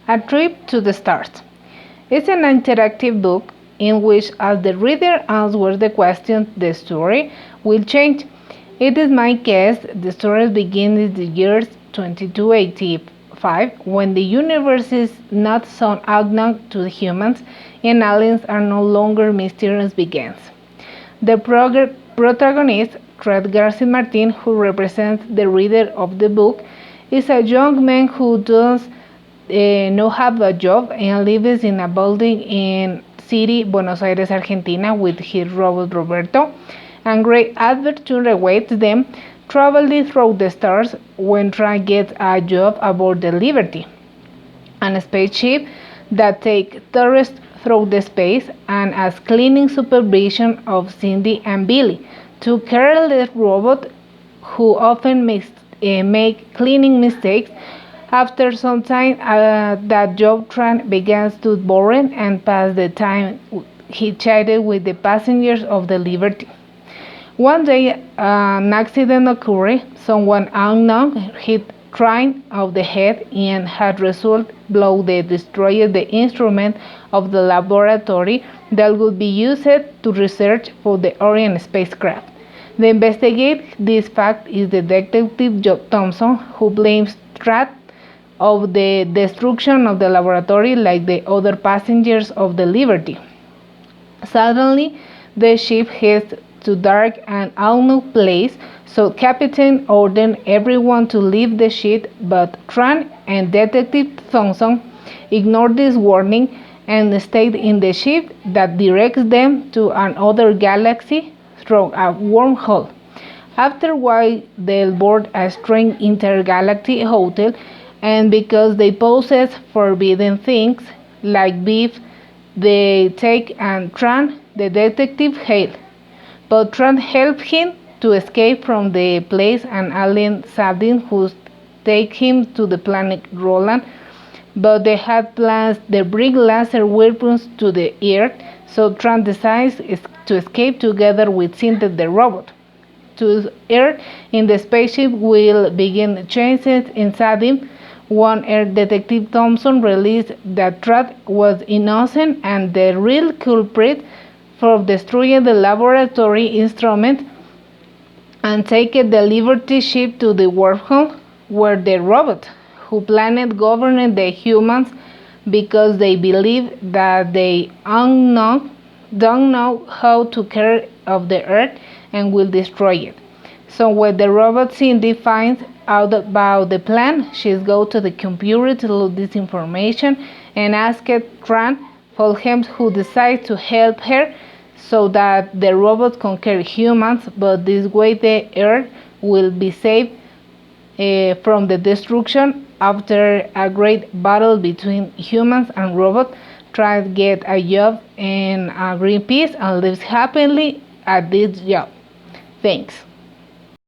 A Trip to the Stars. It's an interactive book in which, as the reader answers the question, the story will change. It is my guess the story begins in the year 2285 when the universe is not so unknown to humans and aliens are no longer mysterious begins. The protagonist, Fred Garcia Martin, who represents the reader of the book, is a young man who does not have a job and lives in a building in city Buenos Aires, Argentina, with his robot Roberto, and great adventure awaits them traveling through the stars when trying to get a job aboard the Liberty, a spaceship that takes tourists through the space, and as cleaning supervision of Cindy and Billy, two careless robots who often make cleaning mistakes. After some time, that job Tran begins to boring and pass the time he chatted with the passengers of the Liberty. One day, an accident occurred. Someone unknown hit Tran on the head and had result blow that destroyed the instrument of the laboratory that would be used to research for the Orion spacecraft. The investigate this fact is Detective Joe Thompson, who blames Tran of the destruction of the laboratory like the other passengers of the Liberty. Suddenly, the ship heads to dark and unknown place, so Captain ordered everyone to leave the ship, but Tran and Detective Thompson ignore this warning and stayed in the ship that directs them to another galaxy through a wormhole. After a while, they board a strange intergalactic hotel, and because they possess forbidden things like beef, they take and Tran, the detective, hail. But Tran helps him to escape from the place and alien Sabine who take him to the planet Roland, but they had plans to bring laser weapons to the Earth, so Tran decides to escape together with Cindy the robot. To Earth in the spaceship will begin changes inside him. One Earth Detective Thompson realized that Tran was innocent and the real culprit for destroying the laboratory instrument and taking the Liberty ship to the wormhole where the robot who planned governed the humans because they believe that they don't know how to care of the earth and will destroy it. So when the robot Cindy finds out about the plan, she goes to the computer to look this information and asks Tran for him, who decides to help her so that the robot conquer humans, but this way the earth will be saved from the destruction. After a great battle between humans and robots, Tran to get a job in Greenpeace and lives happily at this job. Thanks.